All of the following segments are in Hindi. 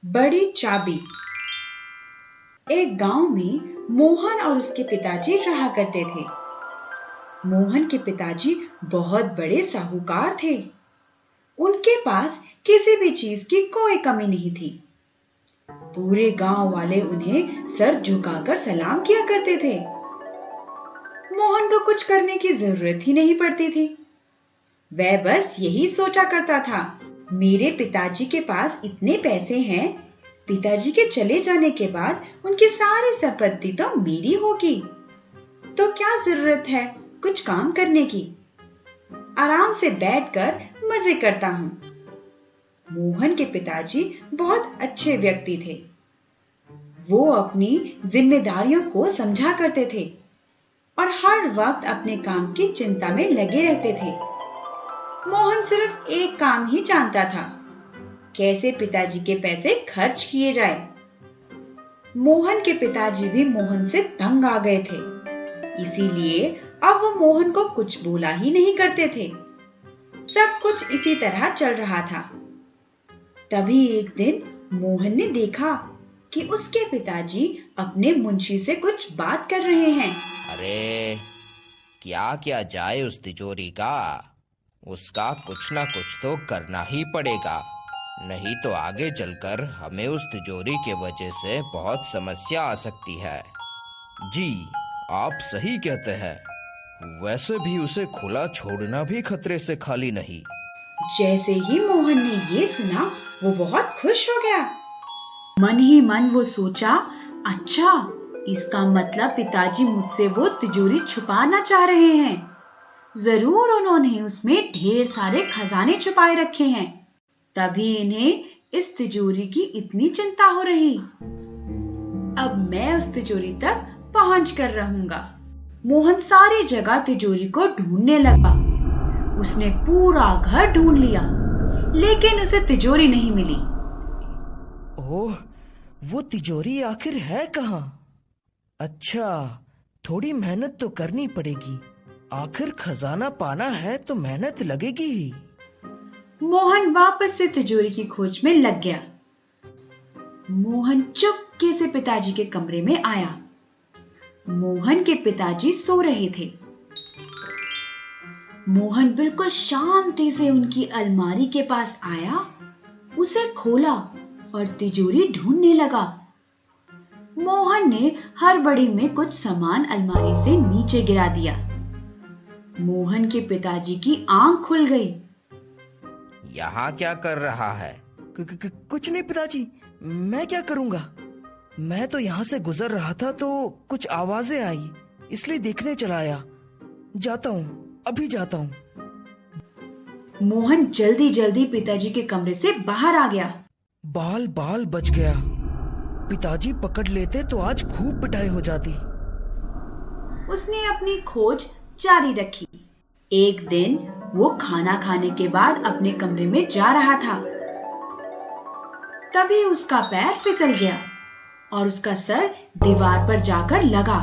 बड़ी चाबी। एक गांव में मोहन और उसके पिताजी रहा करते थे। मोहन के पिताजी बहुत बड़े साहूकार थे। उनके पास किसी भी चीज की कोई कमी नहीं थी। पूरे गांव वाले उन्हें सर झुकाकर सलाम किया करते थे। मोहन को कुछ करने की जरूरत ही नहीं पड़ती थी। वह बस यही सोचा करता था, मेरे पिताजी के पास इतने पैसे हैं, पिताजी के चले जाने के बाद उनकी सारी संपत्ति तो मेरी होगी, तो क्या जरूरत है कुछ काम करने की। आराम से बैठकर मजे करता हूँ। मोहन के पिताजी बहुत अच्छे व्यक्ति थे। वो अपनी जिम्मेदारियों को समझा करते थे और हर वक्त अपने काम की चिंता में लगे रहते थे। मोहन सिर्फ एक काम ही जानता था, कैसे पिताजी के पैसे खर्च किए जाए। मोहन के पिताजी भी मोहन से तंग आ गए थे, इसीलिए अब वो मोहन को कुछ बोला ही नहीं करते थे। सब कुछ इसी तरह चल रहा था। तभी एक दिन मोहन ने देखा कि उसके पिताजी अपने मुंशी से कुछ बात कर रहे हैं। अरे क्या किया जाए उस तिजोरी का? उसका कुछ ना कुछ तो करना ही पड़ेगा, नहीं तो आगे चलकर हमें उस तिजोरी के वजह से बहुत समस्या आ सकती है। जी, आप सही कहते हैं। वैसे भी उसे खुला छोड़ना भी खतरे से खाली नहीं। जैसे ही मोहन ने ये सुना, वो बहुत खुश हो गया। मन ही मन वो सोचा, अच्छा, इसका मतलब पिताजी मुझसे वो तिजोरी छुपाना चाह रहे हैं। जरूर उन्होंने उसमें ढेर सारे खजाने छुपाए रखे हैं, तभी इन्हें इस तिजोरी की इतनी चिंता हो रही। अब मैं उस तिजोरी तक पहुंच कर रहूंगा। मोहन सारी जगह तिजोरी को ढूंढने लगा। उसने पूरा घर ढूंढ लिया, लेकिन उसे तिजोरी नहीं मिली। ओह, वो तिजोरी आखिर है कहाँ? अच्छा, थोड़ी मेहनत तो करनी पड़ेगी। आखिर खजाना पाना है तो मेहनत लगेगी ही। मोहन वापस से तिजोरी की खोज में लग गया। मोहन चुपके से पिताजी के कमरे में आया। मोहन के पिताजी सो रहे थे। मोहन बिल्कुल शांति से उनकी अलमारी के पास आया, उसे खोला और तिजोरी ढूंढने लगा। मोहन ने हड़बड़ी में कुछ सामान अलमारी से नीचे गिरा दिया। मोहन के पिताजी की आंख खुल गई। यहाँ क्या कर रहा है? कुछ नहीं पिताजी, मैं क्या करूँगा? मैं तो यहाँ से गुजर रहा था तो कुछ आवाजें आई, इसलिए देखने चला आया। जाता हूँ, अभी जाता हूँ। मोहन जल्दी जल्दी पिताजी के कमरे से बाहर आ गया। बाल बाल बच गया। पिताजी पकड़ लेते तो आज खूब पिटाई हो जाती। उसने अपनी खोज जारी रखी। एक दिन वो खाना खाने के बाद अपने कमरे में जा रहा था। तभी उसका पैर फिसल गया और उसका सर दीवार पर जाकर लगा।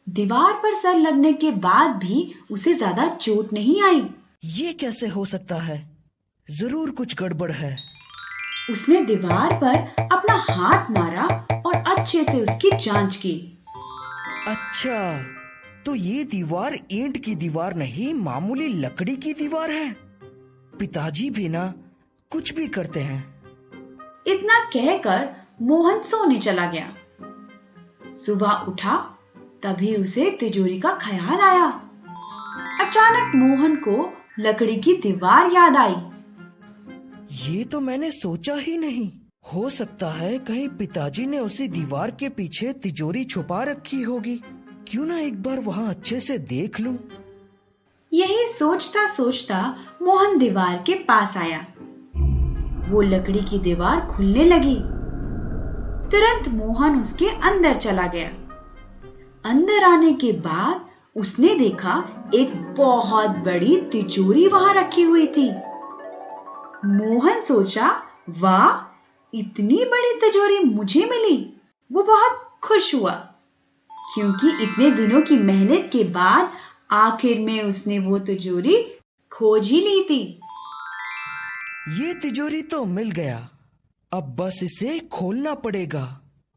दीवार पर सर लगने के बाद भी उसे ज्यादा चोट नहीं आई। ये कैसे हो सकता है? जरूर कुछ गड़बड़ है। उसने दीवार पर अपना हाथ मारा और अच्छे से उसकी जांच की। अच्छा, तो ये दीवार ईंट की दीवार नहीं, मामूली लकड़ी की दीवार है। पिताजी भी ना कुछ भी करते हैं। इतना कहकर मोहन सोने चला गया। सुबह उठा, तभी उसे तिजोरी का ख्याल आया। अचानक मोहन को लकड़ी की दीवार याद आई। ये तो मैंने सोचा ही नहीं। हो सकता है कहीं पिताजी ने उसी दीवार के पीछे तिजोरी छुपा रखी होगी। क्यों ना एक बार वहाँ अच्छे से देख लूं। यही सोचता सोचता मोहन दीवार के पास आया। वो लकड़ी की दीवार खुलने लगी। तुरंत मोहन उसके अंदर चला गया। अंदर आने के बाद उसने देखा एक बहुत बड़ी तिजोरी वहां रखी हुई थी। मोहन सोचा, वाह, इतनी बड़ी तिजोरी मुझे मिली। वो बहुत खुश हुआ, क्योंकि इतने दिनों की मेहनत के बाद आखिर में उसने वो तिजोरी खोज ही ली थी। ये तिजोरी तो मिल गया। अब बस इसे खोलना पड़ेगा,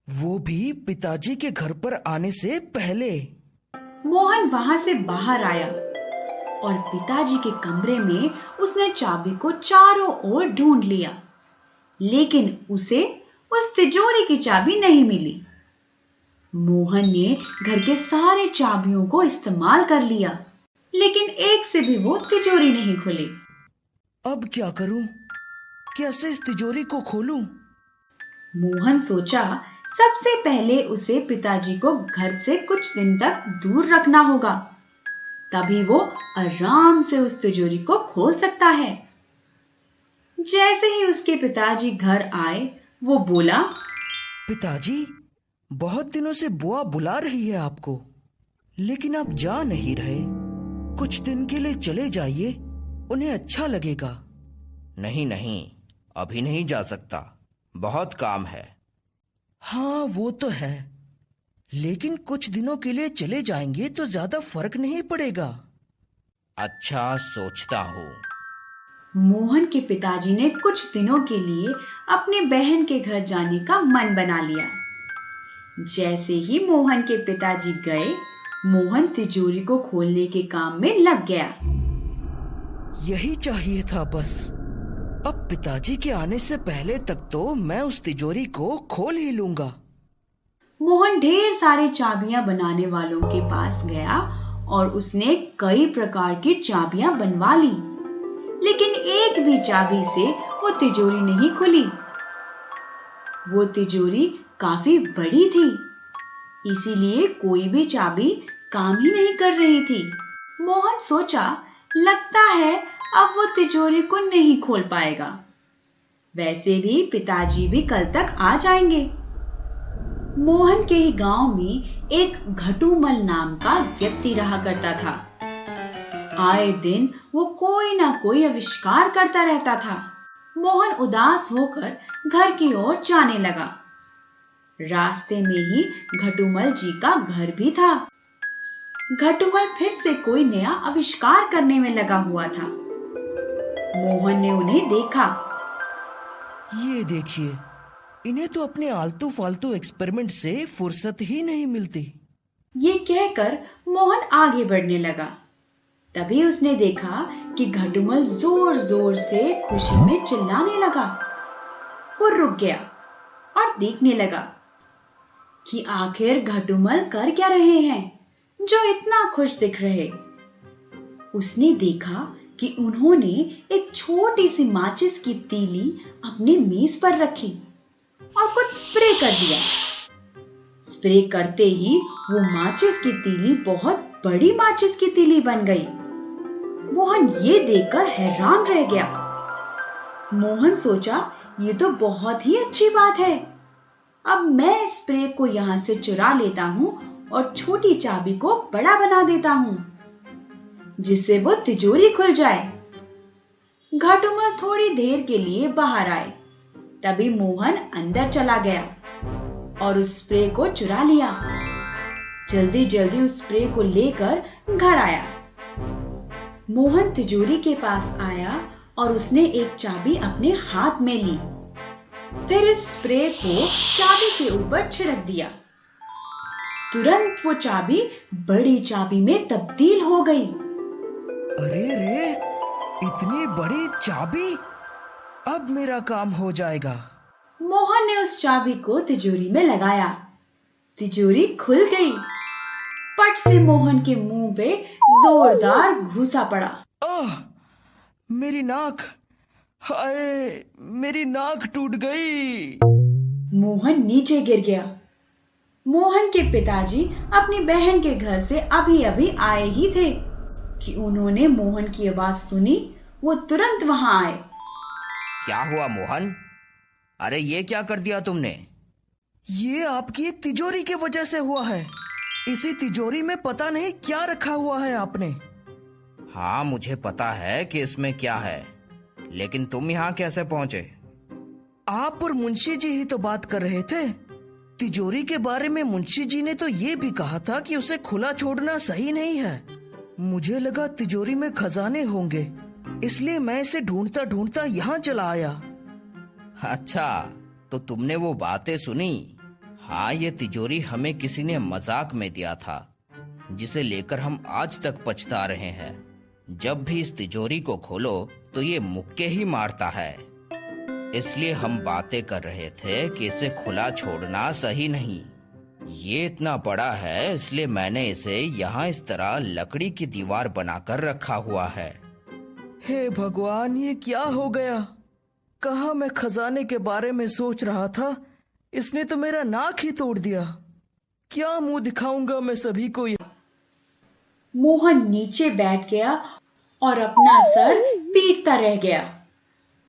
वो भी पिताजी के घर पर आने से पहले। मोहन वहां से बाहर आया और पिताजी के कमरे में उसने चाबी को चारों ओर ढूंढ लिया, लेकिन उसे उस तिजोरी की चाबी नहीं मिली। मोहन ने घर के सारे चाबियों को इस्तेमाल कर लिया, लेकिन एक से भी वो तिजोरी नहीं खुली। अब क्या करूं? कैसे इस तिजोरी को खोलूं? मोहन सोचा सबसे पहले उसे पिताजी को घर से कुछ दिन तक दूर रखना होगा, तभी वो आराम से उस तिजोरी को खोल सकता है। जैसे ही उसके पिताजी घर आए, वो बोला, पिताजी, बहुत दिनों से बुआ बुला रही है आपको, लेकिन आप जा नहीं रहे। कुछ दिन के लिए चले जाइए, उन्हें अच्छा लगेगा। नहीं नहीं, अभी नहीं जा सकता, बहुत काम है। हाँ वो तो है, लेकिन कुछ दिनों के लिए चले जाएंगे तो ज्यादा फर्क नहीं पड़ेगा। अच्छा, सोचता हूँ। मोहन के पिताजी ने कुछ दिनों के लिए अपनी बहन के घर जाने का मन बना लिया। जैसे ही मोहन के पिताजी गए, मोहन तिजोरी को खोलने के काम में लग गया। यही चाहिए था बस। अब पिताजी के आने से पहले तक तो मैं उस तिजोरी को खोल ही लूंगा। मोहन ढेर सारे चाबियां बनाने वालों के पास गया और उसने कई प्रकार की चाबियां बनवा ली, लेकिन एक भी चाबी से वो तिजोरी नहीं खुली। वो तिजोरी काफी बड़ी थी, इसीलिए कोई भी चाबी काम ही नहीं कर रही थी। मोहन सोचा, लगता है अब वो तिजोरी को नहीं खोल पाएगा। वैसे भी पिताजी भी कल तक आ जाएंगे। मोहन के ही गांव में एक घटुमल नाम का व्यक्ति रहा करता था। आए दिन वो कोई ना कोई आविष्कार करता रहता था। मोहन उदास होकर घर की ओर जाने लगा। रास्ते में ही घटुमल जी का घर भी था। घटुमल फिर से कोई नया आविष्कार करने में लगा हुआ था। मोहन ने उन्हें देखा। ये देखिए, इन्हें तो अपने आलतू फालतू एक्सपेरिमेंट से फुर्सत ही नहीं मिलती। ये कहकर मोहन आगे बढ़ने लगा। तभी उसने देखा कि घटुमल जोर जोर से खुशी में चिल्लाने लगा। वो रुक गया और देखने लगा कि आखिर घटुमल कर क्या रहे हैं जो इतना खुश दिख रहे। उसने देखा कि उन्होंने एक छोटी सी माचिस की तीली अपनी मेज पर रखी और कुछ स्प्रे कर दिया। स्प्रे करते ही वो माचिस की तीली बहुत बड़ी माचिस की तीली बन गई। मोहन ये देखकर हैरान रह गया। मोहन सोचा, ये तो बहुत ही अच्छी बात है। अब मैं स्प्रे को यहां से चुरा लेता हूं और छोटी चाबी को बड़ा बना देता हूं, जिससे वो तिजोरी खुल जाए। घटुमल थोड़ी देर के लिए बाहर आए। तभी मोहन अंदर चला गया और उस स्प्रे को चुरा लिया। जल्दी जल्दी उस स्प्रे को लेकर घर आया। मोहन तिजोरी के पास आया और उसने एक चाबी अपने हाथ में ली। फिर इस स्प्रे को चाबी के ऊपर छिड़क दिया। तुरंत वो चाबी बड़ी चाबी में तब्दील हो गई। अरे रे, इतनी बड़ी चाबी! अब मेरा काम हो जाएगा। मोहन ने उस चाबी को तिजोरी में लगाया। तिजोरी खुल गई। पट से मोहन के मुंह पे जोरदार घूसा पड़ा। आह! मेरी नाक! हाय! मेरी नाक टूट गई। मोहन नीचे गिर गया। मोहन के पिताजी अपनी बहन के घर से अभी अभी आए ही थे कि उन्होंने मोहन की आवाज सुनी। वो तुरंत वहां आए। क्या हुआ मोहन? अरे ये क्या कर दिया तुमने? ये आपकी तिजोरी की वजह से हुआ है। इसी तिजोरी में पता नहीं क्या रखा हुआ है आपने। हाँ, मुझे पता है कि इसमें क्या है, लेकिन तुम यहाँ कैसे पहुंचे? आप और मुंशी जी ही तो बात कर रहे थे। तिजोरी के बारे में मुंशी जी ने तो ये भी कहा था कि उसे खुला छोड़ना सही नहीं है। मुझे लगा तिजोरी में खजाने होंगे, इसलिए मैं इसे ढूंढता ढूंढता यहाँ चला आया। अच्छा, तो तुमने वो बातें सुनी? हाँ, ये तिजोरी हमें किसी ने मजाक में दिया था, जिसे लेकर हम आज तक पछता रहे हैं। जब भी इस तिजोरी को खोलो तो ये मुक्के ही मारता है। इसलिए हम बातें कर रहे थे कि इसे खुला छोड़ना सही नहीं। ये इतना बड़ा है, इसलिए मैंने इसे यहाँ इस तरह लकड़ी की दीवार बनाकर रखा हुआ है। हे भगवान, ये क्या हो गया? कहा मैं खजाने के बारे में सोच रहा था, इसने तो मेरा नाक ही तोड़ दिया। क्या मुंह दिखाऊंगा मैं सभी को ये? मोहन नीचे बैठ गया और अपना सर पीटता रह गया।